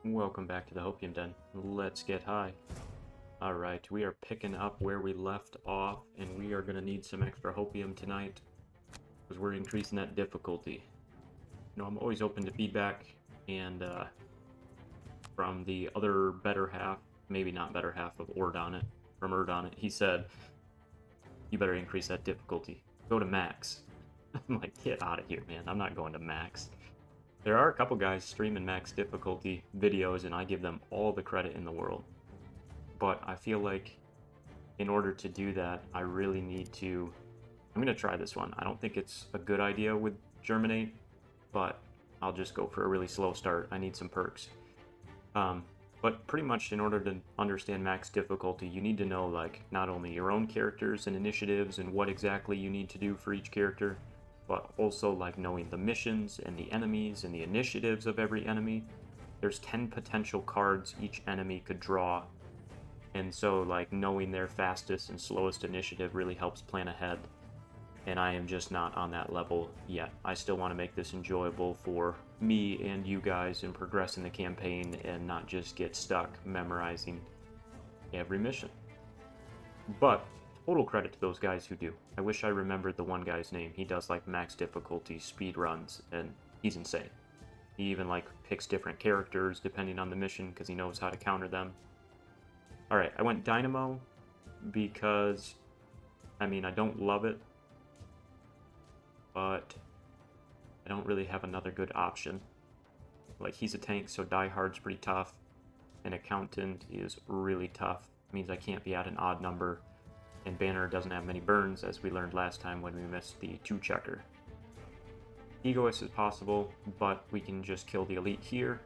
Welcome back to the Hopium Den. Let's get high. Alright, we are picking up where we left off, and we are going to need some extra Hopium tonight, because we're increasing that difficulty. You know, I'm always open to feedback, and from the other better half, maybe not better half of Ordonit, from Erdonit, he said, you better increase that difficulty. Go to max. I'm like, get out of here, man. I'm not going to max. There are a couple guys streaming max difficulty videos, and I give them all the credit in the world. But I feel like in order to do that, I really need to... I'm going to try this one. I don't think it's a good idea with Germinate, but I'll just go for a really slow start. I need some perks. But pretty much in order to understand max difficulty, you need to know, like, not only your own characters and initiatives and what exactly you need to do for each character, but also like knowing the missions and the enemies and the initiatives of every enemy. There's 10 potential cards each enemy could draw, and so like knowing their fastest and slowest initiative really helps plan ahead, and I am just not on that level yet. I still want to make this enjoyable for me and you guys and progress in the campaign and not just get stuck memorizing every mission. But total credit to those guys who do. I wish I remembered the one guy's name. He does like max difficulty speed runs, and he's insane. He even like picks different characters depending on the mission because he knows how to counter them. Alright, I went Dynamo because, I mean, I don't love it, but I don't really have another good option. Like, he's a tank, so Die Hard's pretty tough. An Accountant is really tough. It means I can't be at an odd number. And Banner doesn't have many burns, as we learned last time when we missed the 2-checker. Egoist is possible, but we can just kill the elite here.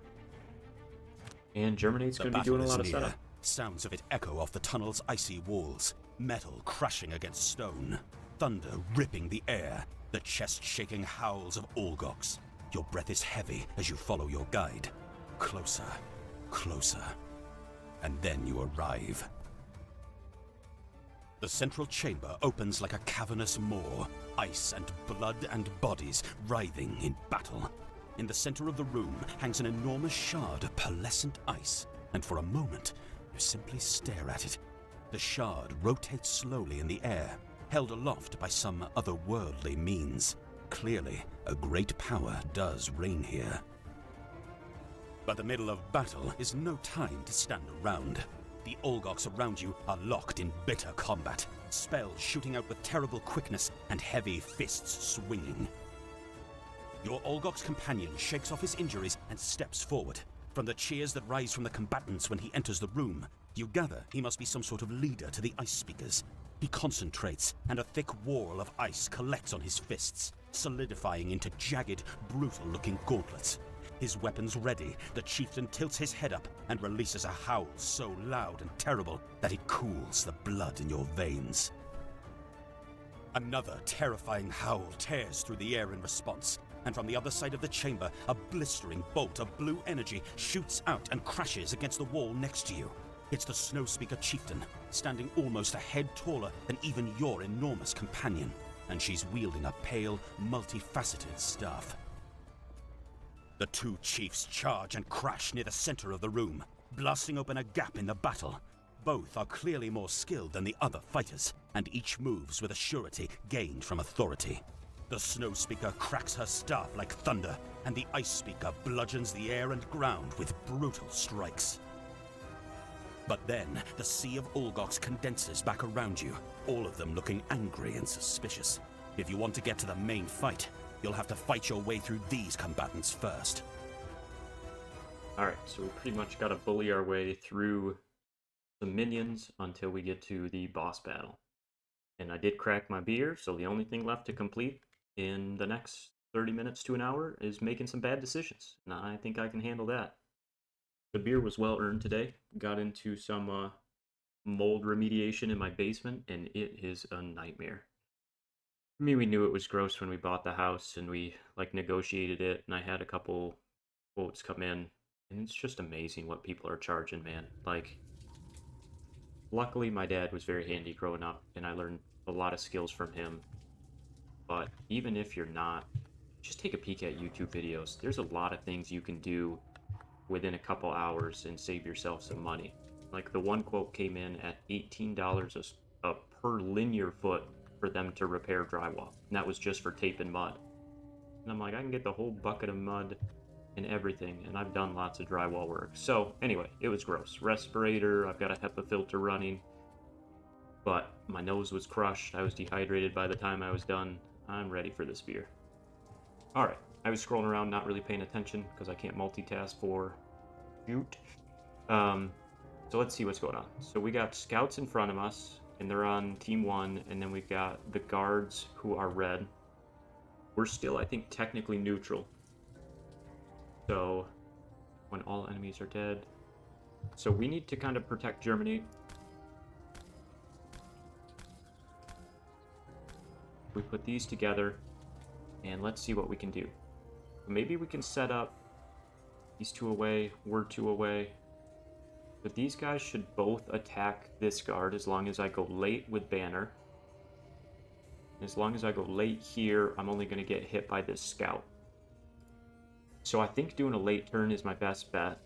And Germinate's going to be doing a lot of setup. Sounds of it echo off the tunnel's icy walls, metal crashing against stone, thunder ripping the air, the chest-shaking howls of Olgox. Your breath is heavy as you follow your guide. Closer, closer. And then you arrive. The central chamber opens like a cavernous maw, ice and blood and bodies writhing in battle. In the center of the room hangs an enormous shard of pearlescent ice, and for a moment, you simply stare at it. The shard rotates slowly in the air, held aloft by some otherworldly means. Clearly, a great power does reign here. But the middle of battle is no time to stand around. The Olgox around you are locked in bitter combat, spells shooting out with terrible quickness and heavy fists swinging. Your Olgox companion shakes off his injuries and steps forward. From the cheers that rise from the combatants when he enters the room, you gather he must be some sort of leader to the Ice Speakers. He concentrates, and a thick wall of ice collects on his fists, solidifying into jagged, brutal-looking gauntlets. His weapons ready, the chieftain tilts his head up and releases a howl so loud and terrible that it cools the blood in your veins. Another terrifying howl tears through the air in response, and from the other side of the chamber, a blistering bolt of blue energy shoots out and crashes against the wall next to you. It's the Snowspeaker chieftain, standing almost a head taller than even your enormous companion, and she's wielding a pale, multifaceted staff. The two chiefs charge and crash near the center of the room, blasting open a gap in the battle. Both are clearly more skilled than the other fighters, and each moves with a surety gained from authority. The Snowspeaker cracks her staff like thunder, and the Ice Speaker bludgeons the air and ground with brutal strikes. But then, the sea of Olgox condenses back around you, all of them looking angry and suspicious. If you want to get to the main fight, you'll have to fight your way through these combatants first. Alright, so we pretty much got to bully our way through the minions until we get to the boss battle. And I did crack my beer, so the only thing left to complete in the next 30 minutes to an hour is making some bad decisions. And I think I can handle that. The beer was well earned today. Got into some mold remediation in my basement, and it is a nightmare. I mean, we knew it was gross when we bought the house, and we like negotiated it, and I had a couple quotes come in, and it's just amazing what people are charging, man. Like, luckily my dad was very handy growing up, and I learned a lot of skills from him. But even if you're not, just take a peek at YouTube videos. There's a lot of things you can do within a couple hours and save yourself some money. Like the one quote came in at $18 per linear foot for them to repair drywall. And that was just for tape and mud. And I'm like, I can get the whole bucket of mud and everything, and I've done lots of drywall work. So anyway, it was gross. Respirator, I've got a HEPA filter running, but my nose was crushed. I was dehydrated by the time I was done. I'm ready for this beer. Alright, I was scrolling around not really paying attention because I can't multitask for shoot. So let's see what's going on. So we got scouts in front of us, and they're on team 1, and then we've got the guards who are red. We're still, I think, technically neutral. So, when all enemies are dead. So we need to kind of protect Germany. We put these together, and let's see what we can do. Maybe we can set up these 2 away, we're 2 away. But these guys should both attack this guard as long as I go late with banner. As long as I go late here, I'm only going to get hit by this scout. So I think doing a late turn is my best bet.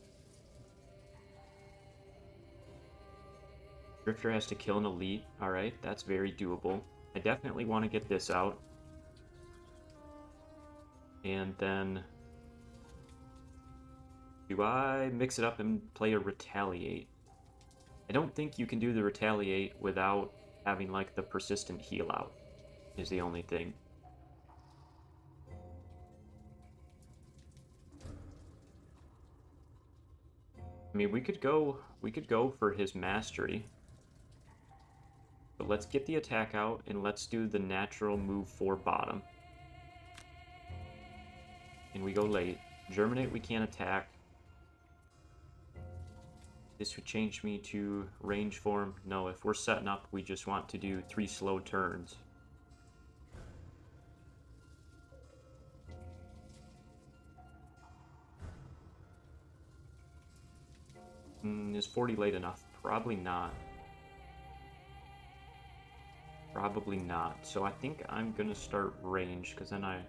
Drifter has to kill an elite. Alright, that's very doable. I definitely want to get this out. And then... do I mix it up and play a retaliate? I don't think you can do the retaliate without having like the persistent heal out, is the only thing. I mean, we could go for his mastery. But let's get the attack out and let's do the natural move for bottom. And we go late. Germinate we can't attack. This would change me to range form. No, if we're setting up, we just want to do 3 slow turns. Is 40 late enough? Probably not. Probably not. So I think I'm gonna start range, because then I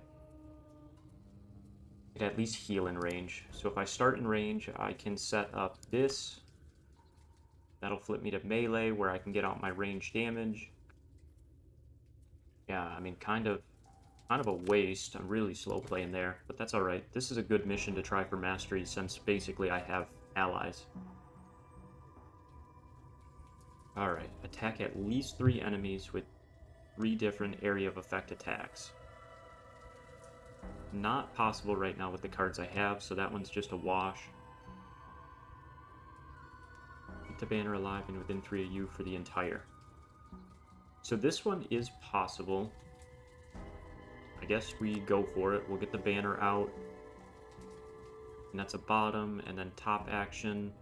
could at least heal in range. So if I start in range, I can set up this. That'll flip me to melee, where I can get out my range damage. Yeah, I mean, kind of a waste. I'm really slow playing there, but that's alright. This is a good mission to try for mastery, since basically I have allies. Alright, attack at least 3 enemies with 3 different area of effect attacks. Not possible right now with the cards I have, so that one's just a wash. Keep the banner alive and within 3 of you for the entire. So this one is possible. I guess we go for it. We'll get the banner out. And that's a bottom, and then top action.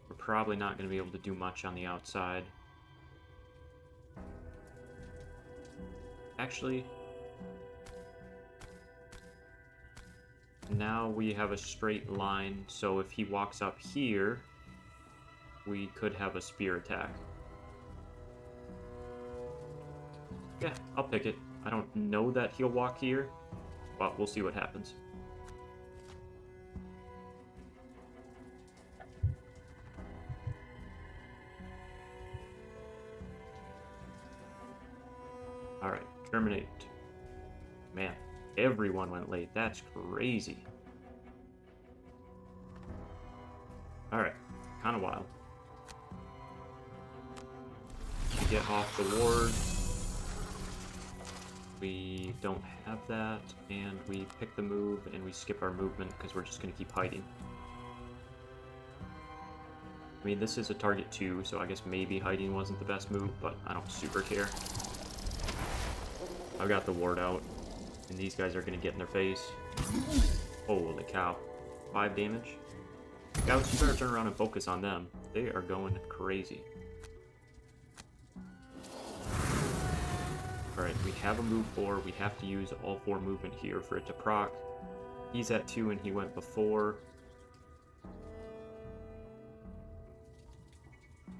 We're probably not going to be able to do much on the outside. Actually, now we have a straight line, so if he walks up here, we could have a spear attack. Yeah, I'll pick it. I don't know that he'll walk here, but we'll see what happens. Alright, terminate. Man, everyone went late. That's crazy. Alright, kind of wild. We get off the ward. We don't have that, and we pick the move, and we skip our movement because we're just going to keep hiding. I mean, this is a target 2, so I guess maybe hiding wasn't the best move, but I don't super care. I've got the ward out, and these guys are going to get in their face. Holy cow. 5 damage. Scouts, you better turn around and focus on them. They are going crazy. Alright, we have a move 4. We have to use all 4 movement here for it to proc. He's at 2 and he went before.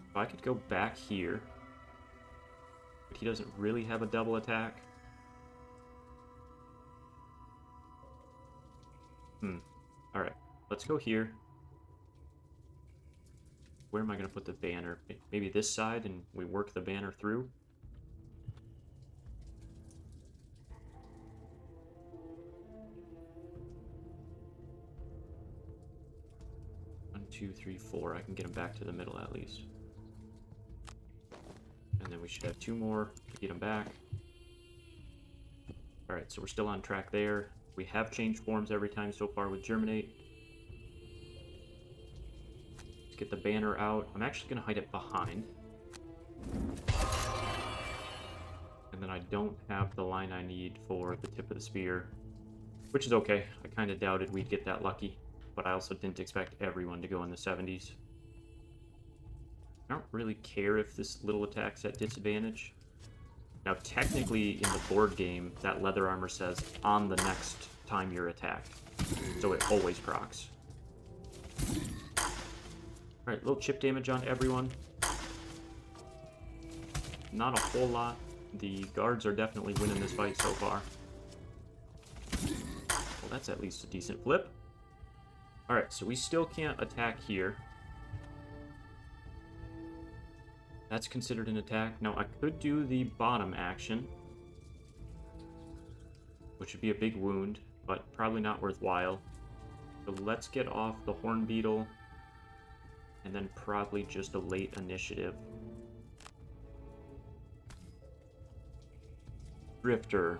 If I could go back here, but he doesn't really have a double attack. Alright, let's go here. Where am I going to put the banner? Maybe this side, and we work the banner through. One, two, three, four. I can get them back to the middle at least. And then we should have 2 more to get them back. Alright, so we're still on track there. We have changed forms every time so far with Germinate. Let's get the banner out. I'm actually going to hide it behind. And then I don't have the line I need for the tip of the spear, which is okay. I kind of doubted we'd get that lucky, but I also didn't expect everyone to go in the 70s. I don't really care if this little attack's at disadvantage. Now, technically, in the board game, that leather armor says on the next time you're attacked. So it always procs. Alright, little chip damage on everyone. Not a whole lot. The guards are definitely winning this fight so far. Well, that's at least a decent flip. Alright, so we still can't attack here. That's considered an attack. Now, I could do the bottom action, which would be a big wound, but probably not worthwhile. So let's get off the Horn Beetle, and then probably just a late initiative. Drifter.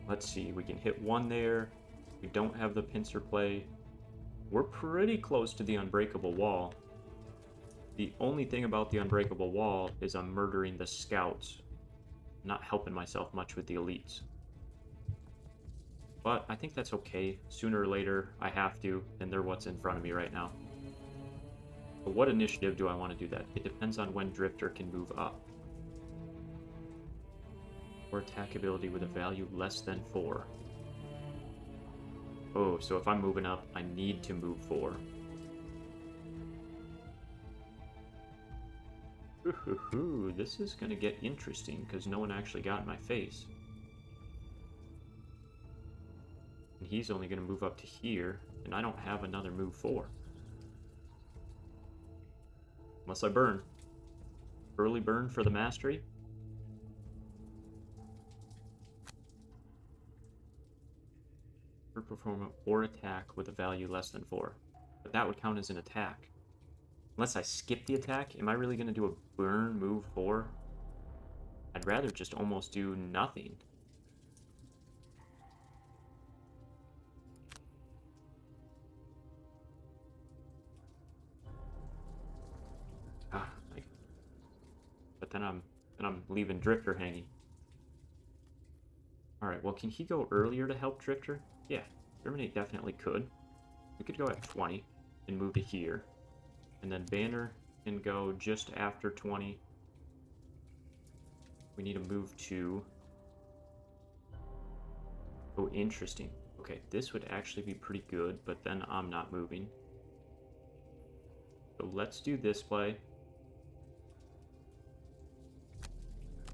Let's see, we can hit 1 there. We don't have the pincer play. We're pretty close to the unbreakable wall. The only thing about the unbreakable wall is I'm murdering the scouts. Not helping myself much with the elites. But I think that's okay. Sooner or later, I have to, and they're what's in front of me right now. But what initiative do I want to do that? It depends on when Drifter can move up. Or attack ability with a value less than 4. Oh, so if I'm moving up, I need to move 4. Ooh, this is gonna get interesting because no one actually got in my face. And he's only gonna move up to here, and I don't have another move 4. Unless I burn. Early burn for the mastery. Perform or attack with a value less than 4. But that would count as an attack. Unless I skip the attack, am I really going to do a burn move 4? I'd rather just almost do nothing. But then I'm leaving Drifter hanging. Alright, well, can he go earlier to help Drifter? Yeah, Germinate definitely could. We could go at 20 and move to here. And then Banner can go just after 20. We need to move to... Oh, interesting. Okay, this would actually be pretty good, but then I'm not moving. So let's do this play.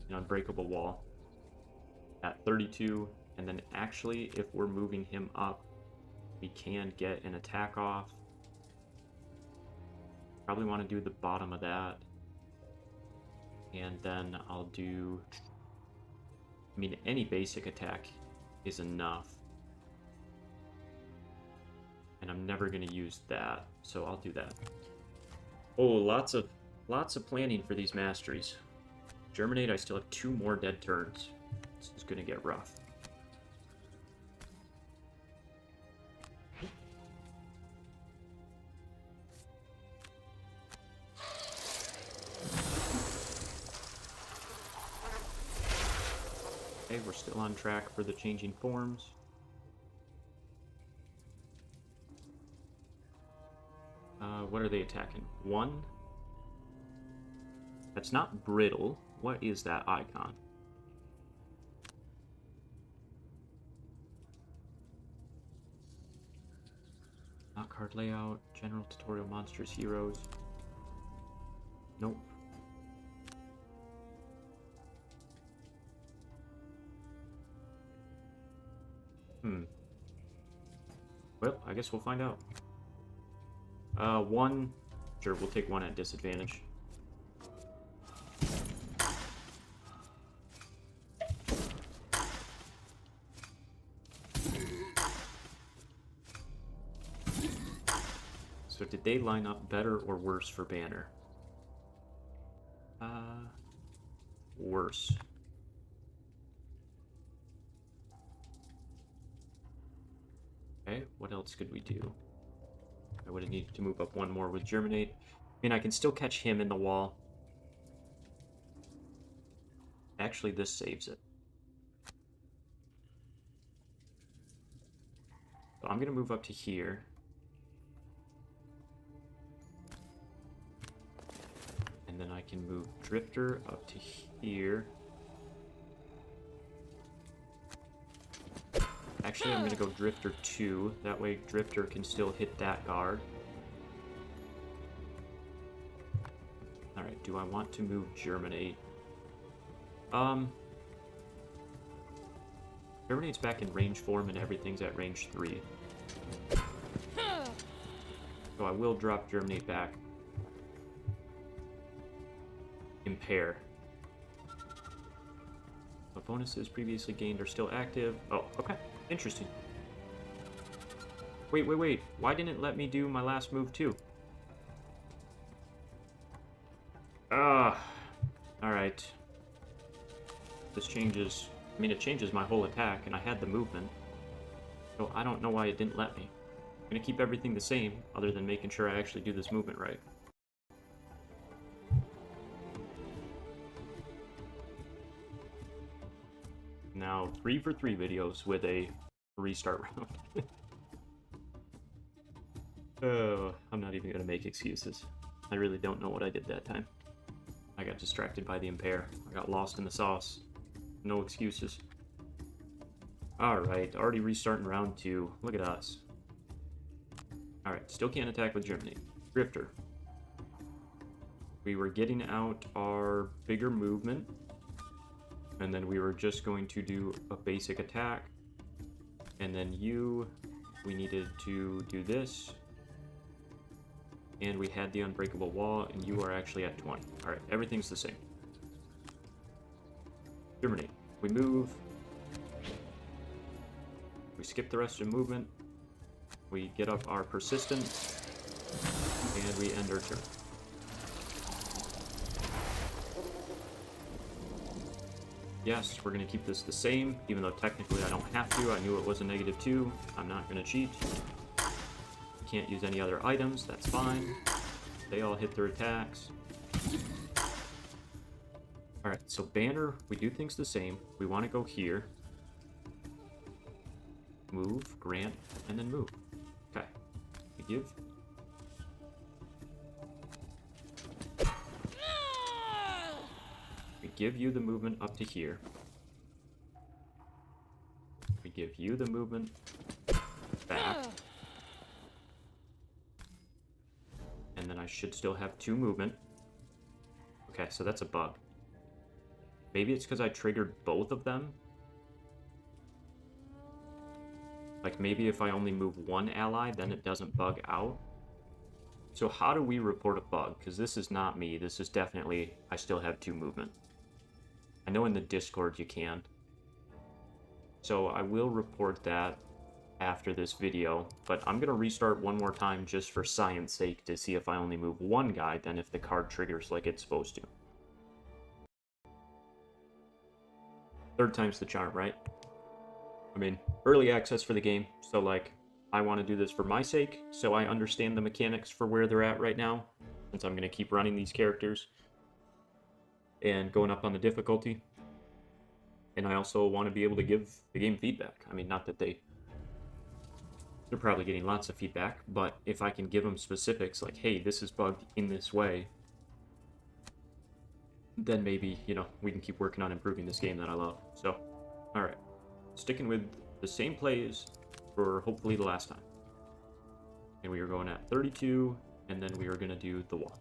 An unbreakable wall at 32, and then actually if we're moving him up, we can get an attack off. Probably want to do the bottom of that, and then I'll do, I mean, any basic attack is enough, and I'm never going to use that, so I'll do that. Oh, lots of planning for these masteries. Germinate, I still have 2 more dead turns. This is going to get rough. Okay, we're still on track for the changing forms. What are they attacking? 1? That's not brittle. What is that icon? Not card layout, general tutorial monsters, heroes. Nope. Well, I guess we'll find out. One. Sure, we'll take one at disadvantage. So did they line up better or worse for Banner? Worse. Okay, what else could we do? I would have needed to move up one more with Germinate. I mean, I can still catch him in the wall. Actually, this saves it. So I'm going to move up to here. And then I can move Drifter up to here. Actually, I'm going to go Drifter 2. That way Drifter can still hit that guard. Alright, do I want to move Germinate? Germinate's back in range form and everything's at range 3. So I will drop Germinate back. Impair. The bonuses previously gained are still active. Oh, okay. Interesting. Wait. Why didn't it let me do my last move too? Alright. This changes... I mean, it changes my whole attack, and I had the movement. So I don't know why it didn't let me. I'm gonna keep everything the same, other than making sure I actually do this movement right. Now, 3 for 3 videos with a restart round. Oh, I'm not even gonna make excuses. I really don't know what I did that time. I got distracted by the impair. I got lost in the sauce. No excuses. Alright, already restarting round 2. Look at us. Alright, still can't attack with Germinate. Drifter. We were getting out our bigger movement. And then we were just going to do a basic attack. And then we needed to do this. And we had the unbreakable wall, and you are actually at 20. Alright, everything's the same. Germinate. We move. We skip the rest of the movement. We get up our persistence. And we end our turn. Yes, we're going to keep this the same, even though technically I don't have to. I knew it was a -2. I'm not going to cheat. Can't use any other items, that's fine. They all hit their attacks. Alright, so Banner, we do things the same. We want to go here. Move, grant, and then move. Okay. We give. We give you the movement up to here. We give you the movement back. And then I should still have 2 movement. Okay, so that's a bug. Maybe it's because I triggered both of them. Like, maybe if I only move one ally, then it doesn't bug out. So how do we report a bug? Because this is not me. This is definitely... I still have 2 movement. I know in the Discord you can. So I will report that after this video, but I'm gonna restart one more time just for science sake to see if I only move one guy, then if the card triggers like it's supposed to. 3rd time's the charm, right? I mean, early access for the game, so like, I want to do this for my sake, so I understand the mechanics for where they're at right now, since I'm gonna keep running these characters and going up on the difficulty. And I also want to be able to give the game feedback. I mean, not that they're probably getting lots of feedback, but if I can give them specifics like, hey, this is bugged in this way, then maybe, you know, we can keep working on improving this game that I love. So, alright. Sticking with the same plays for hopefully the last time. And we are going at 32, and then we are going to do the wall.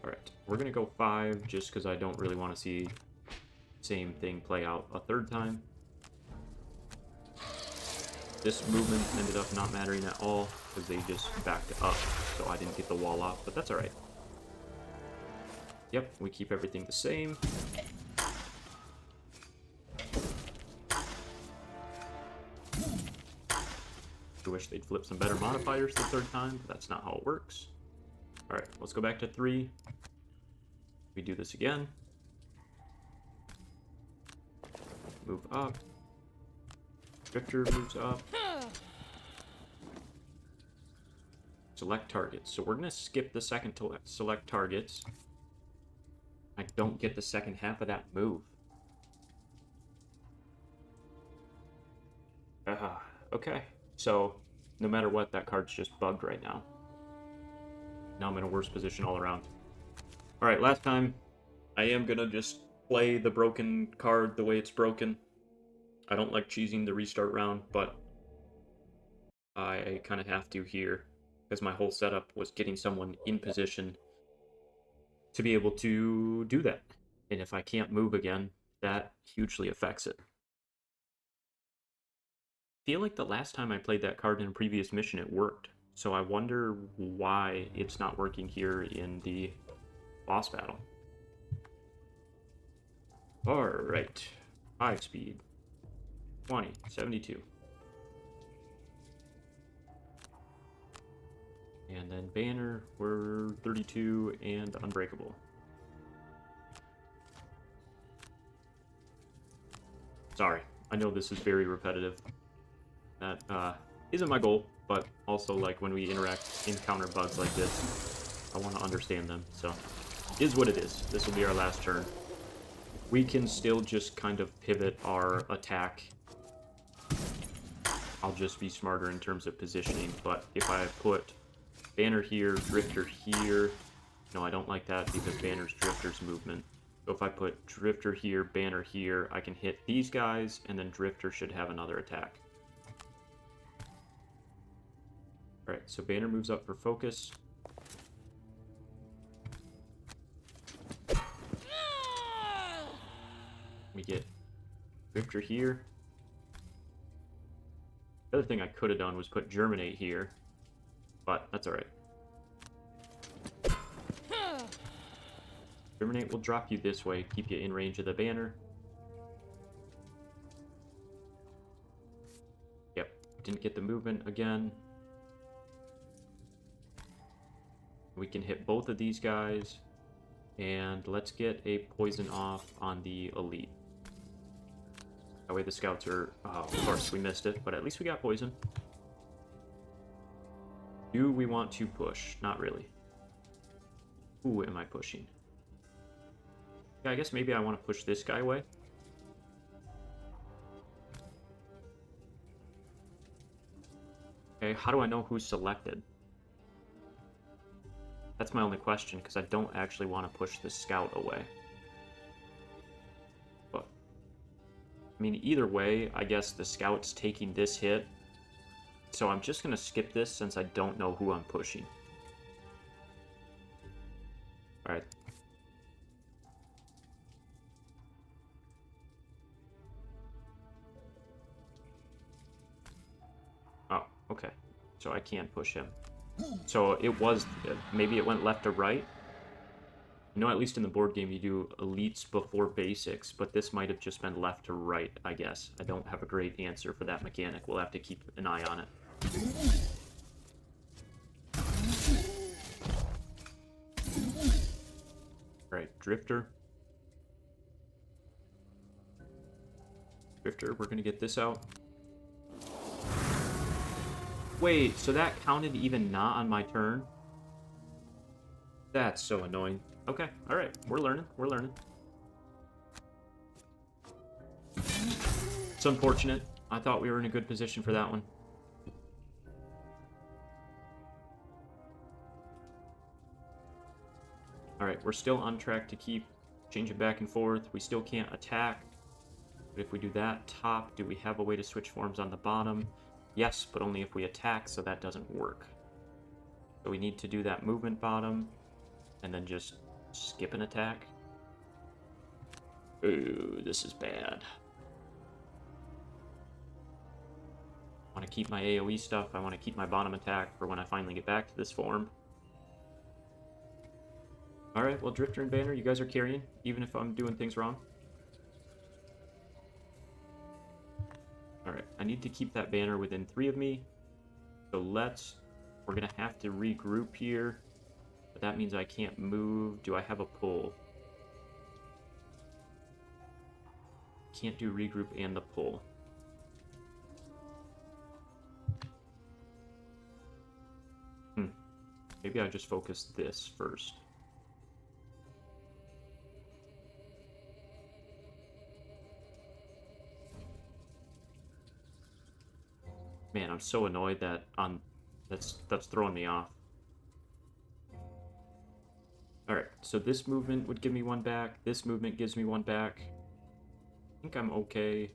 Alright, we're going to go 5 just because I don't really want to see the same thing play out a 3rd time. This movement ended up not mattering at all because they just backed up, so I didn't get the wall off, but that's alright. Yep, we keep everything the same. I wish they'd flip some better modifiers the third time, but that's not how it works. Alright, let's go back to 3. We do this again. Move up. Drifter moves up. Select targets. So we're going to skip the second to select targets. I don't get the second half of that move. Okay. So, no matter what, that card's just bugged right now. Now I'm in a worse position all around. Alright, last time, I am going to just play the broken card the way it's broken. I don't like cheesing the restart round, but I kind of have to here, because my whole setup was getting someone in position to be able to do that. And if I can't move again, that hugely affects it. I feel like the last time I played that card in a previous mission, it worked. So I wonder why it's not working here in the boss battle. Alright. 5 speed. 20. 72. And then banner, we're 32 and unbreakable. Sorry, I know this is very repetitive. That isn't my goal, but also like when we encounter bugs like this, I want to understand them. So, is what it is. This will be our last turn. We can still just kind of pivot our attack. I'll just be smarter in terms of positioning, but if I put banner here, drifter here, no, I don't like that because banner's drifter's movement. So if I put drifter here, banner here, I can hit these guys, and then drifter should have another attack. Alright, so banner moves up for focus. We get drifter here. The other thing I could have done was put germinate here, but that's alright. Germinate will drop you this way, keep you in range of the banner. Yep, didn't get the movement again. We can hit both of these guys, and let's get a poison off on the elite. That way the scouts are... Oh, of course, we missed it, but at least we got poison. Do we want to push? Not really. Who am I pushing? Yeah, I guess maybe I want to push this guy away. Okay, how do I know who's selected? That's my only question, because I don't actually want to push the scout away. But, I mean, either way, I guess the scout's taking this hit. So I'm just going to skip this since I don't know who I'm pushing. Alright. Oh, okay. So I can't push him. So it was, maybe it went left to right. You know, at least in the board game you do elites before basics, but this might have just been left to right, I guess. I don't have a great answer for that mechanic. We'll have to keep an eye on it. Alright, Drifter. Drifter, we're gonna get this out. Wait, so that counted even not on my turn? That's so annoying. Okay, alright, we're learning, we're learning. It's unfortunate. I thought we were in a good position for that one. Alright, we're still on track to keep changing back and forth. We still can't attack. But if we do that top, do we have a way to switch forms on the bottom? Yes, but only if we attack, so that doesn't work. So we need to do that movement bottom, and then just skip an attack. Ooh, this is bad. I want to keep my AoE stuff. I want to keep my bottom attack for when I finally get back to this form. Alright, well, Drifter and Banner, you guys are carrying, even if I'm doing things wrong. Alright, I need to keep that Banner within 3 of me. So we're going to have to regroup here. But that means I can't move. Do I have a pull? Can't do regroup and the pull. Maybe I just focus this first. Man, I'm so annoyed that that's throwing me off. Alright, so this movement would give me 1 back. This movement gives me 1 back. I think I'm okay.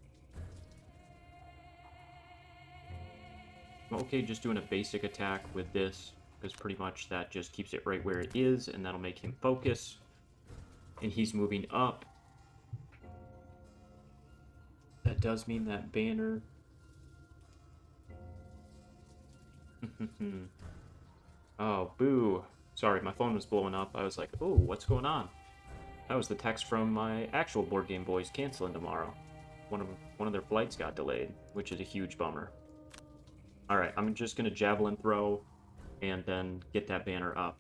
I'm okay just doing a basic attack with this, because pretty much that just keeps it right where it is, and that'll make him focus. And he's moving up. That does mean that Banner... Oh, boo. Sorry, my phone was blowing up. I was like, oh, what's going on? That was the text from my actual board game boys canceling tomorrow. One of their flights got delayed, which is a huge bummer. Alright, I'm just going to javelin throw and then get that Banner up.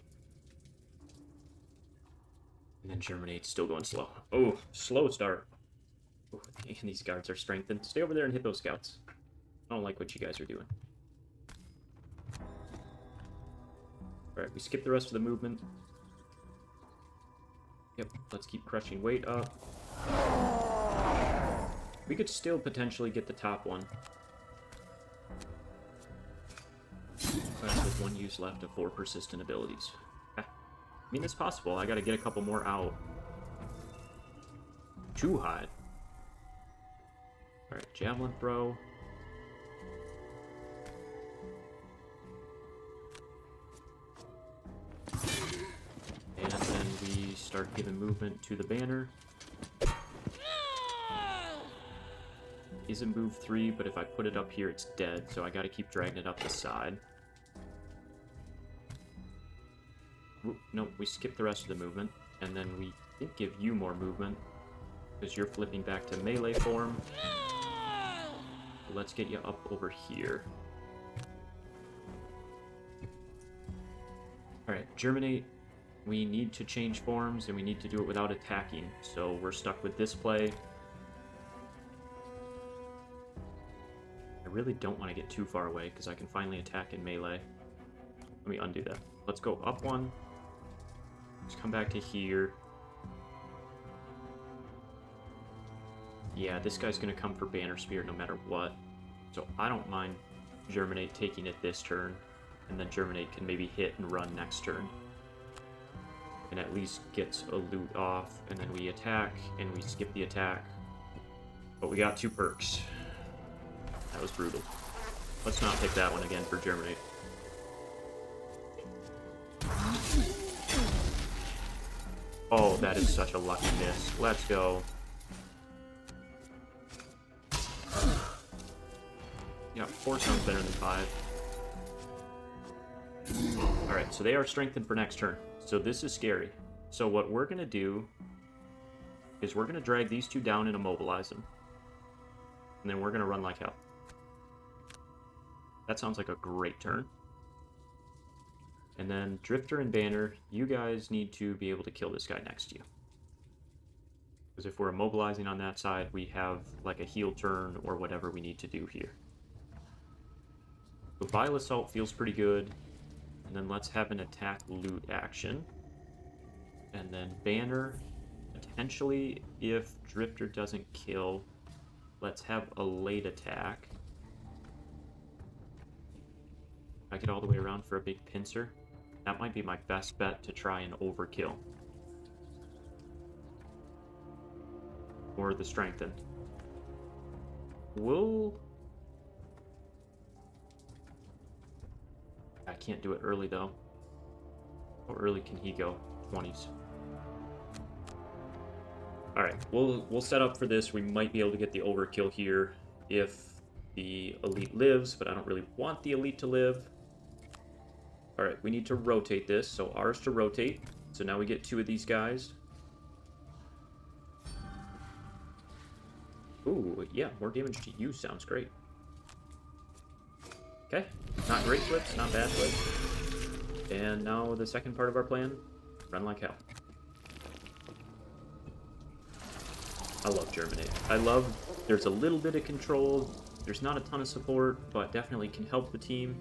And then Germinate's still going slow. Oh, slow start. Ooh, and these guards are strengthened. Stay over there and hit those scouts. I don't like what you guys are doing. Alright, we skip the rest of the movement. Yep, let's keep crushing weight up. We could still potentially get the top one. With 1 use left of 4 persistent abilities. I mean, it's possible. I gotta get a couple more out. Too high. Alright, javelin throw. And then we start giving movement to the Banner. Isn't move 3, but if I put it up here, it's dead, so I gotta keep dragging it up the side. No, we skip the rest of the movement, and then we didn't give you more movement, because you're flipping back to melee form. So let's get you up over here. Alright, Germinate. We need to change forms, and we need to do it without attacking, so we're stuck with this play. I really don't want to get too far away, because I can finally attack in melee. Let me undo that. Let's go up 1. Let's come back to here. Yeah, this guy's going to come for Banner Spear no matter what. So I don't mind Germinate taking it this turn. And then Germinate can maybe hit and run next turn. And at least gets a loot off. And then we attack, and we skip the attack. But we got 2 perks. That was brutal. Let's not pick that one again for Germinate. Oh, that is such a lucky miss. Let's go. Yeah, 4 sounds better than 5. Alright, so they are strengthened for next turn. So this is scary. So what we're going to do is we're going to drag these 2 down and immobilize them. And then we're going to run like hell. That sounds like a great turn. And then Drifter and Banner, you guys need to be able to kill this guy next to you. Because if we're immobilizing on that side, we have like a heal turn or whatever we need to do here. So Vile Assault feels pretty good. And then let's have an attack loot action. And then Banner, potentially if Drifter doesn't kill, let's have a late attack. I get all the way around for a big pincer. That might be my best bet to try and overkill. Or the strengthened. I can't do it early though. How early can he go? 20s. Alright, we'll set up for this. We might be able to get the overkill here if The elite lives, but I don't really want the elite to live. Alright, we need to rotate this, so R's to rotate. So now we get 2 of these guys. Ooh, yeah, more damage to you sounds great. Okay, not great flips, not bad flips. And now the second part of our plan, run like hell. I love Germinate. I love, there's a little bit of control, there's not a ton of support, but definitely can help the team.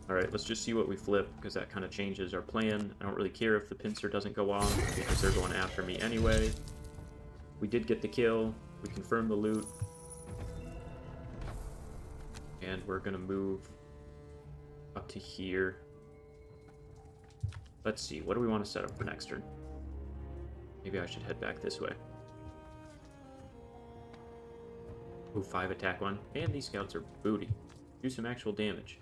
Alright, let's just see what we flip, because that kind of changes our plan. I don't really care if the pincer doesn't go off, because they're going after me anyway. We did get the kill, we confirmed the loot. And we're going to move up to here. Let's see, what do we want to set up for next turn? Maybe I should head back this way. Ooh, 5 attack 1. And these scouts are booty. Do some actual damage.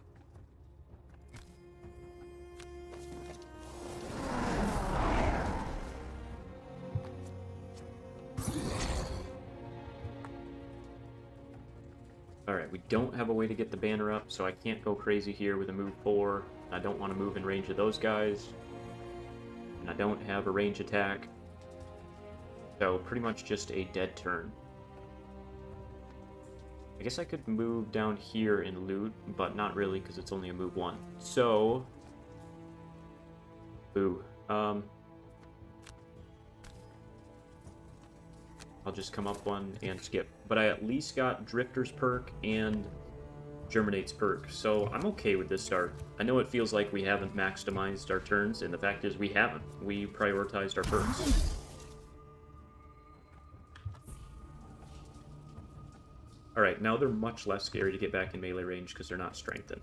Alright, we don't have a way to get the banner up, so I can't go crazy here with a move 4. I don't want to move in range of those guys. And I don't have a range attack. So pretty much just a dead turn. I guess I could move down here and loot, but not really because it's only a move 1. So... Boo. I'll just come up 1 and skip. But I at least got Drifter's perk and Germinate's perk, so I'm okay with this start. I know it feels like we haven't maximized our turns, and the fact is we haven't. We prioritized our perks. Alright, now they're much less scary to get back in melee range because they're not strengthened.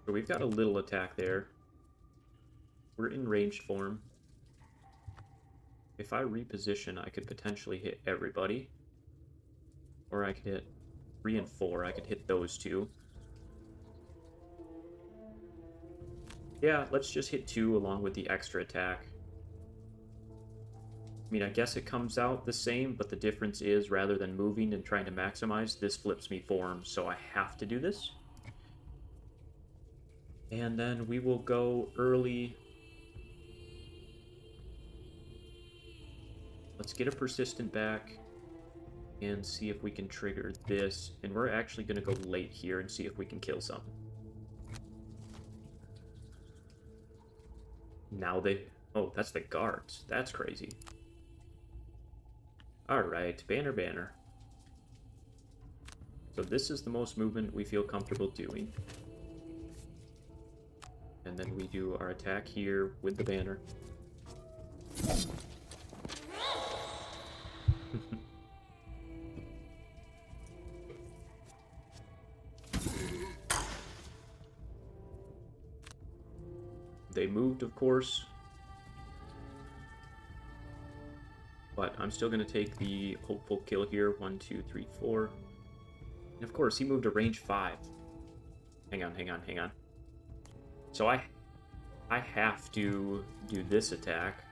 So we've got a little attack there. We're in ranged form. If I reposition, I could potentially hit everybody. Or I could hit 3 and 4. I could hit those 2. Yeah, let's just hit 2 along with the extra attack. I mean, I guess it comes out the same, but the difference is rather than moving and trying to maximize, this flips me form, so I have to do this. And then we will go early. Let's get a persistent back and see if we can trigger this. And we're actually going to go late here and see if we can kill something. Now they... Oh, that's the guards. That's crazy. Alright, banner. So this is the most movement we feel comfortable doing. And then we do our attack here with the banner. They moved, of course. But I'm still going to take the hopeful kill here. 1, 2, 3, 4. And of course, he moved to range 5. Hang on. So I have to do this attack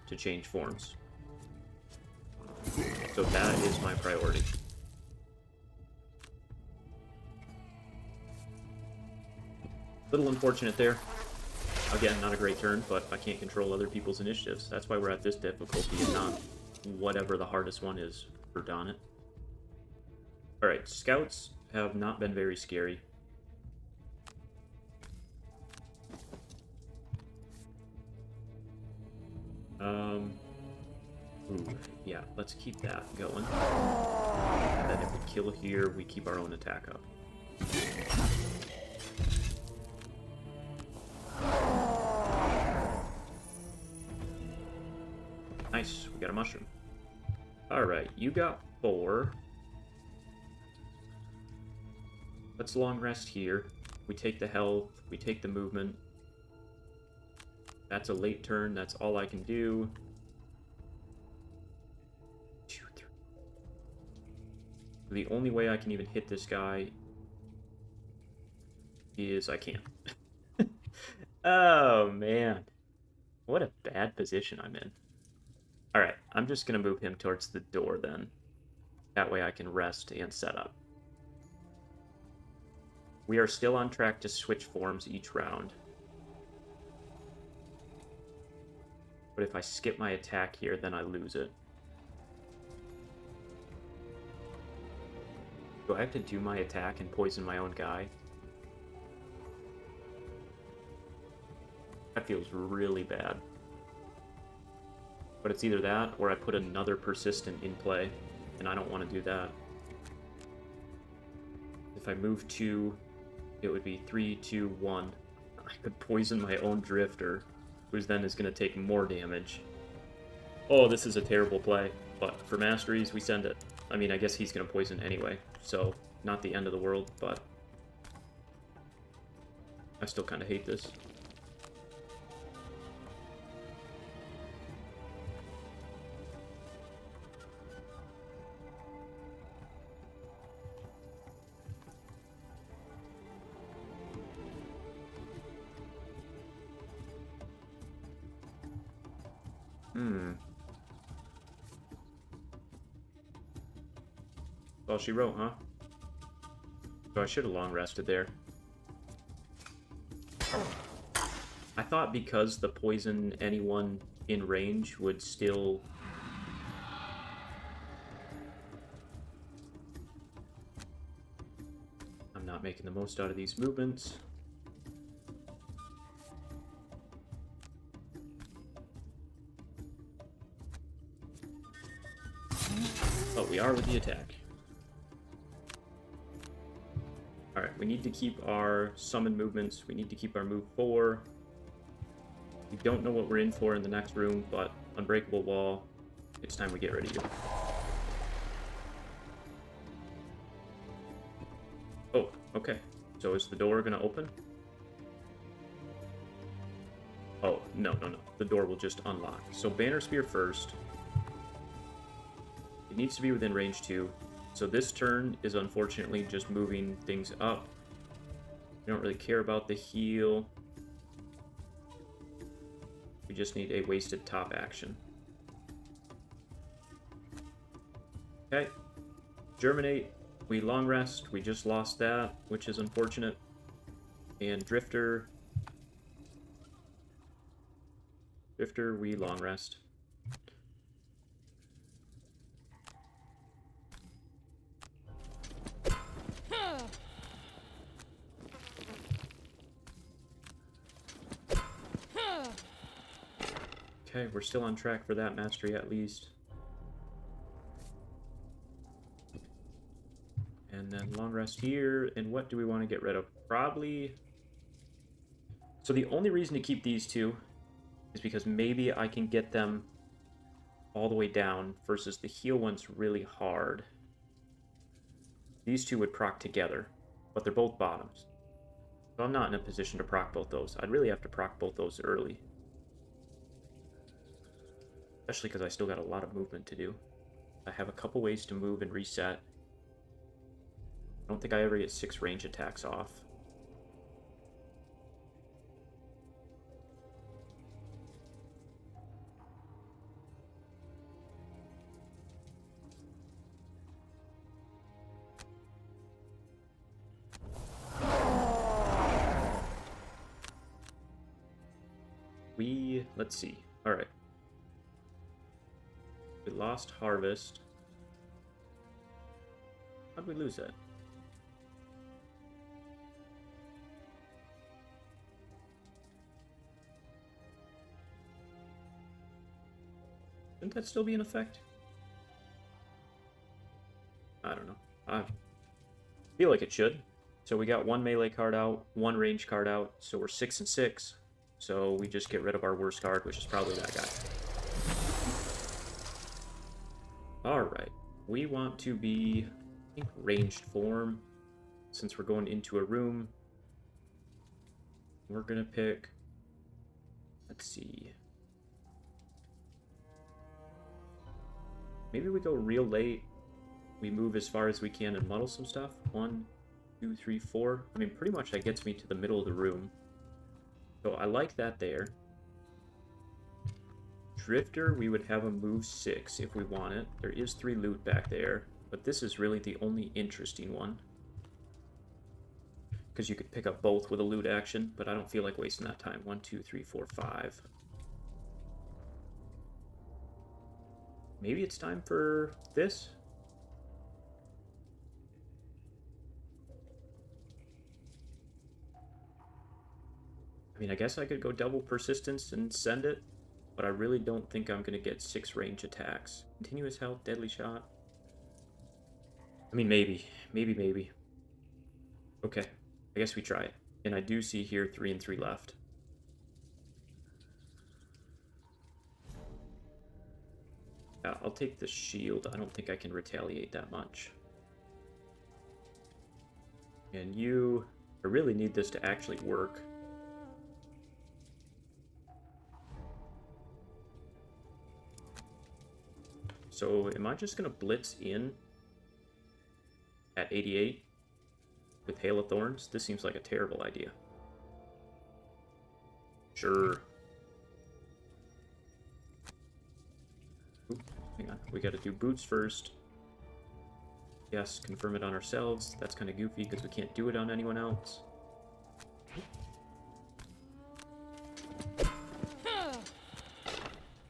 to change forms. So that is my priority. Little unfortunate there. Again, not a great turn, but I can't control other people's initiatives. That's why we're at this difficulty and not whatever the hardest one is for Donnet. Alright, scouts have not been very scary. Ooh, yeah, let's keep that going. And then if we kill here, we keep our own attack up. Nice, we got a mushroom. Alright, you got 4. Let's long rest here. We take the health, we take the movement. That's a late turn, that's all I can do. 2, 3. The only way I can even hit this guy is I can't. Oh, man. What a bad position I'm in. Alright, I'm just going to move him towards the door then. That way I can rest and set up. We are still on track to switch forms each round. But if I skip my attack here, then I lose it. Do I have to do my attack and poison my own guy? That feels really bad. But it's either that, or I put another persistent in play, and I don't want to do that. If I move 2, it would be 3, 2, 1. I could poison my own drifter, who then is going to take more damage. Oh, this is a terrible play, but for masteries, we send it. I mean, I guess he's going to poison anyway, so not the end of the world, but I still kind of hate this. All she wrote, huh? So I should have long rested there. I thought because the poison anyone in range would still... I'm not making the most out of these movements. But we are with the attack. Alright, we need to keep our summon movements. We need to keep our move 4. We don't know what we're in for in the next room, but Unbreakable Wall, it's time we get rid of you. Oh, okay. So is the door going to open? Oh, no. The door will just unlock. So Banner Spear first. It needs to be within range 2. So this turn is unfortunately just moving things up. We don't really care about the heal. We just need a wasted top action. Okay. Germinate. We long rest. We just lost that, which is unfortunate. And Drifter. Drifter, we long rest. Okay, we're still on track for that mastery at least. And then long rest here. And what do we want to get rid of? Probably... So the only reason to keep these two is because maybe I can get them all the way down versus the heal one's really hard. These two would proc together, but they're both bottoms. So I'm not in a position to proc both those. I'd really have to proc both those early. Especially because I still got a lot of movement to do. I have a couple ways to move and reset. I don't think I ever get 6 range attacks off. Let's see. Alright. We lost Harvest. How'd we lose that? Shouldn't that still be in effect? I don't know. I feel like it should. So we got 1 melee card out, 1 range card out, so we're 6 and 6. So we just get rid of our worst card, which is probably that guy. Alright. We want to be, I think, ranged form. Since we're going into a room, we're going to pick, let's see. Maybe we go real late. We move as far as we can and muddle some stuff. 1, 2, 3, 4. I mean, pretty much that gets me to the middle of the room. So I like that there. Drifter, we would have a move 6 if we want it. There is 3 loot back there, but this is really the only interesting one. Because you could pick up both with a loot action, but I don't feel like wasting that time. 1, 2, 3, 4, 5. Maybe it's time for this? I mean, I guess I could go double persistence and send it, but I really don't think I'm going to get 6 range attacks. Continuous health, deadly shot. I mean, maybe. Maybe. Okay, I guess we try it. And I do see here 3 and 3 left. Yeah, I'll take the shield. I don't think I can retaliate that much. And you... I really need this to actually work. So, am I just going to blitz in at 88 with Hail of Thorns? This seems like a terrible idea. Sure. Ooh, hang on. We got to do boots first. Yes, confirm it on ourselves. That's kind of goofy because we can't do it on anyone else.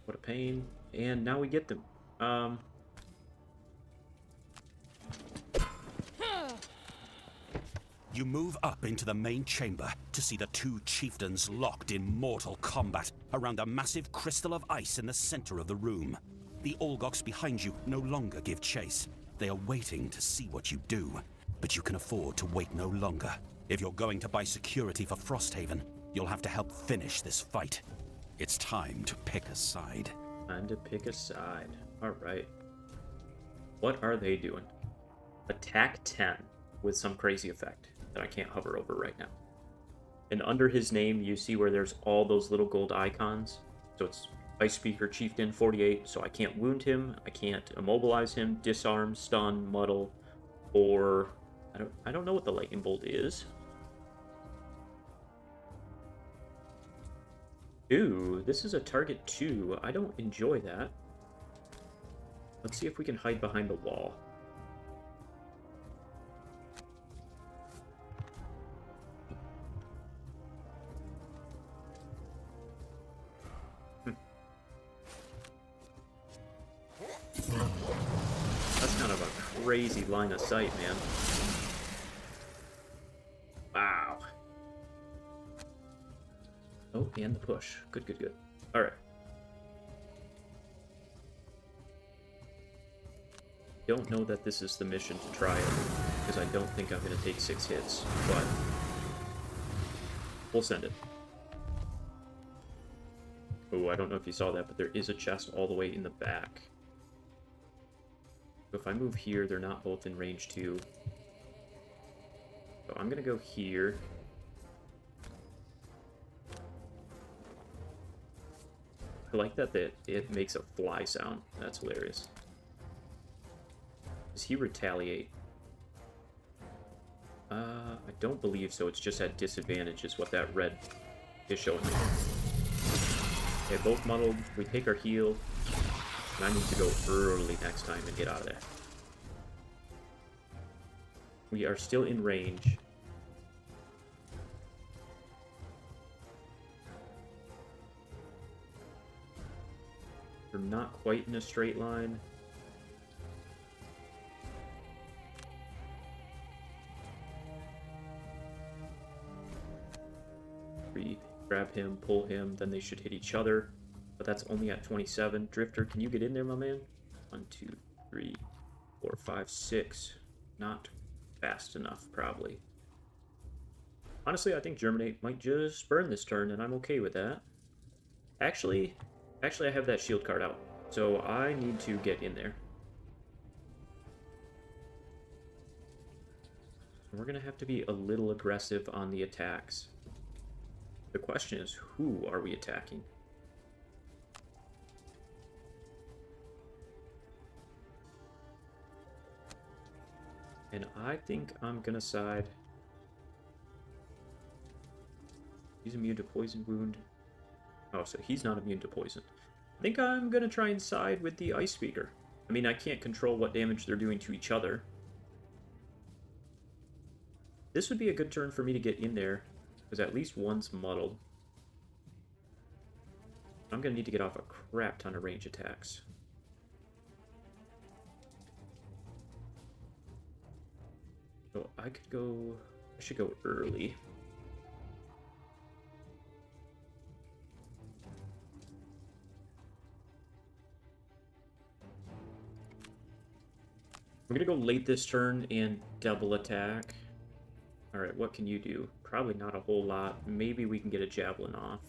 What a pain. And now we get them. You move up into the main chamber to see the 2 chieftains locked in mortal combat around a massive crystal of ice in the center of the room. The Olgoks behind you no longer give chase. They are waiting to see what you do, but you can afford to wait no longer. If you're going to buy security for Frosthaven, you'll have to help finish this fight. It's time to pick a side. Time to pick a side. Alright. What are they doing? Attack 10 with some crazy effect that I can't hover over right now. And under his name, you see where there's all those little gold icons. So it's Ice Speaker Chieftain 48, so I can't wound him, I can't immobilize him, disarm, stun, muddle, or... I don't know what the Lightning Bolt is. Ooh, this is a target 2. I don't enjoy that. Let's see if we can hide behind the wall. That's kind of a crazy line of sight, man. Wow. Oh, and the push. Good. Alright. Don't know that this is the mission to try it, because I don't think I'm going to take 6 hits, but we'll send it. Oh, I don't know if you saw that, but there is a chest all the way in the back. So if I move here, they're not both in range 2. So I'm going to go here. I like that it makes a fly sound. That's hilarious. Does he retaliate? I don't believe so. It's just at disadvantage is what that red is showing me. Okay, both muddled. We take our heal. And I need to go early next time and get out of there. We are still in range. We're not quite in a straight line. We grab him, pull him, then they should hit each other. But that's only at 27. Drifter, can you get in there, my man? 1, 2, 3, 4, 5, 6. Not fast enough, probably. Honestly, I think Germinate might just burn this turn, and I'm okay with that. Actually, I have that shield card out, so I need to get in there. We're going to have to be a little aggressive on the attacks. The question is, who are we attacking? And I think I'm going to side He's immune to poison wound. Oh, so he's not immune to poison. I think I'm going to try and side with the Ice Speaker. I mean, I can't control what damage they're doing to each other. This would be a good turn for me to get in there, because at least one's muddled. I'm going to need to get off a crap ton of range attacks. So I could go... I should go early. We're going to go late this turn and double attack. Alright, what can you do? Probably not a whole lot. Maybe we can get a Javelin off.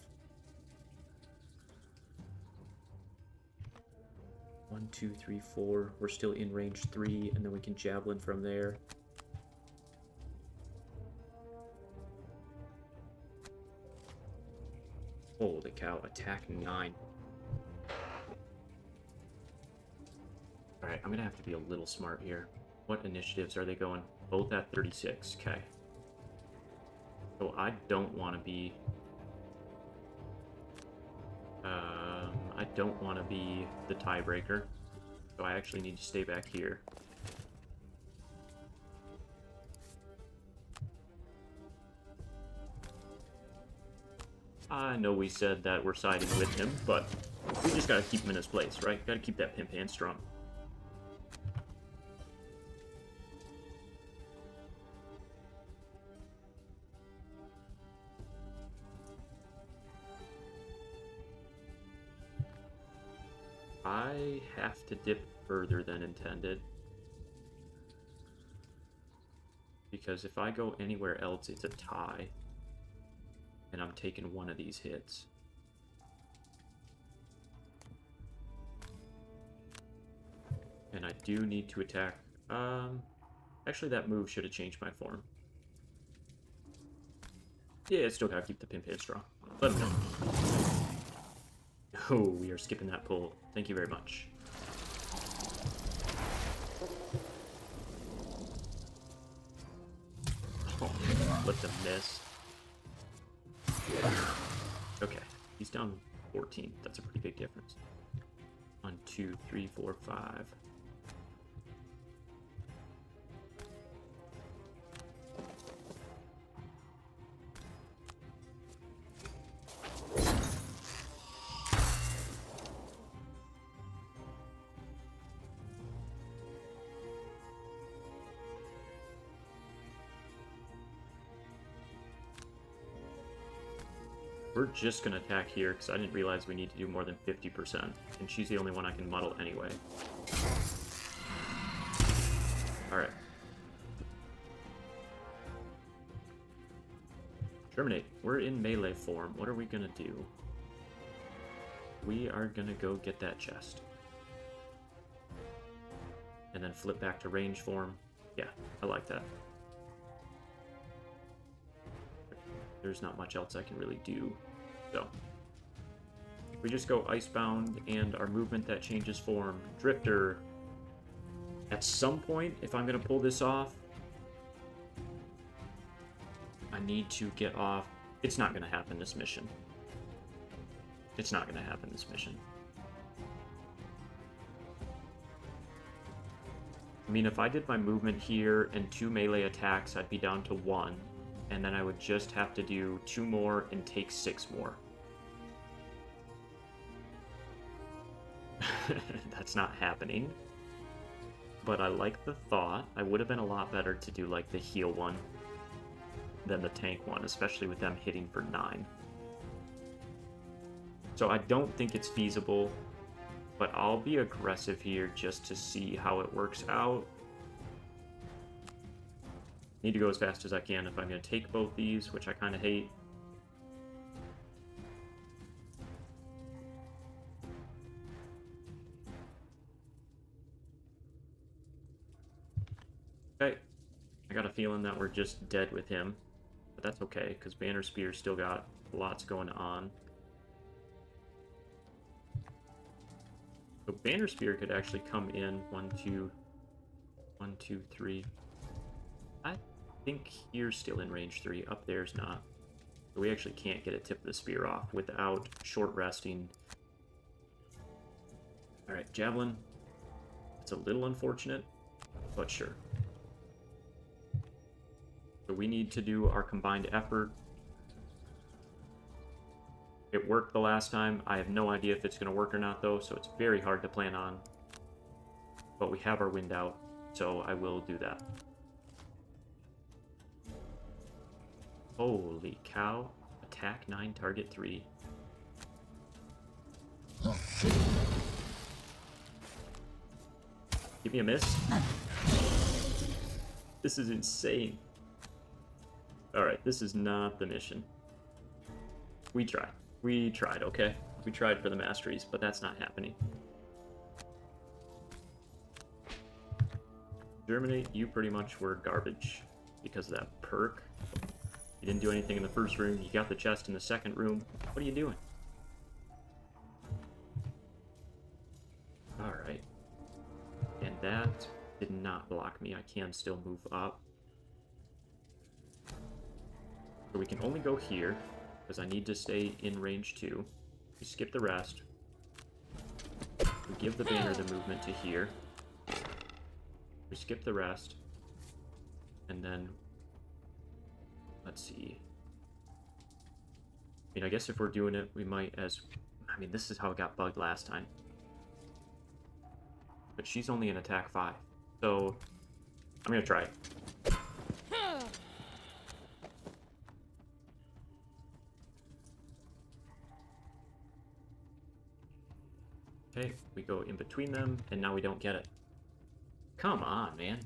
1, 2, 3, 4. We're still in range 3, and then we can Javelin from there. Holy cow, attack 9. Alright, I'm gonna have to be a little smart here. What initiatives are they going? Both at 36, okay. So I don't want to be... I don't want to be the tiebreaker. So I actually need to stay back here. I know we said that we're siding with him, but we just gotta keep him in his place, right? Gotta keep that pimp hand strong. I have to dip further than intended. Because if I go anywhere else, it's a tie. And I'm taking one of these hits. And I do need to attack. Actually, that move should have changed my form. Yeah, it's still gotta keep the pimp head strong. Let him know. Oh, we are skipping that pull. Thank you very much. Oh, let them miss. Okay, he's down 14. That's a pretty big difference. 1, 2, 3, 4, 5. We're just going to attack here, because I didn't realize we need to do more than 50%. And she's the only one I can muddle anyway. Alright. Terminate. We're in melee form. What are we going to do? We are going to go get that chest. And then flip back to range form. Yeah, I like that. There's not much else I can really do. So, we just go Icebound, and our movement that changes form. Drifter. At some point, if I'm going to pull this off, I need to get off. It's not going to happen this mission. It's not going to happen this mission. I mean, if I did my movement here and 2 melee attacks, I'd be down to 1. And then I would just have to do 2 more and take 6 more. That's not happening. But I like the thought. I would have been a lot better to do like the heal one than the tank one, especially with them hitting for 9. So I don't think it's feasible, but I'll be aggressive here just to see how it works out. Need to go as fast as I can if I'm going to take both these, which I kind of hate. Okay. I got a feeling that we're just dead with him. But that's okay, because Banner Spear's still got lots going on. So Banner Spear could actually come in 1, 2, 1, 2, 3. I think here's still in range 3. Up there's not. We actually can't get a tip of the spear off without short resting. Alright, Javelin. It's a little unfortunate, but sure. So we need to do our combined effort. It worked the last time. I have no idea if it's going to work or not, though, so it's very hard to plan on. But we have our wind out, so I will do that. Holy cow. Attack 9, target 3. Give me a miss. This is insane. Alright, this is not the mission. We tried. We tried, okay? We tried for the masteries, but that's not happening. Germinate, you pretty much were garbage because of that perk. You didn't do anything in the first room. You got the chest in the second room. What are you doing? Alright. And that did not block me. I can still move up. So we can only go here, because I need to stay in range 2. We skip the rest. We give the banner the movement to here. We skip the rest. And then... let's see. I mean, I guess if we're doing it, we might as... I mean, this is how it got bugged last time. But she's only an attack 5. So, I'm gonna try it. Okay, we go in between them, and now we don't get it. Come on, man.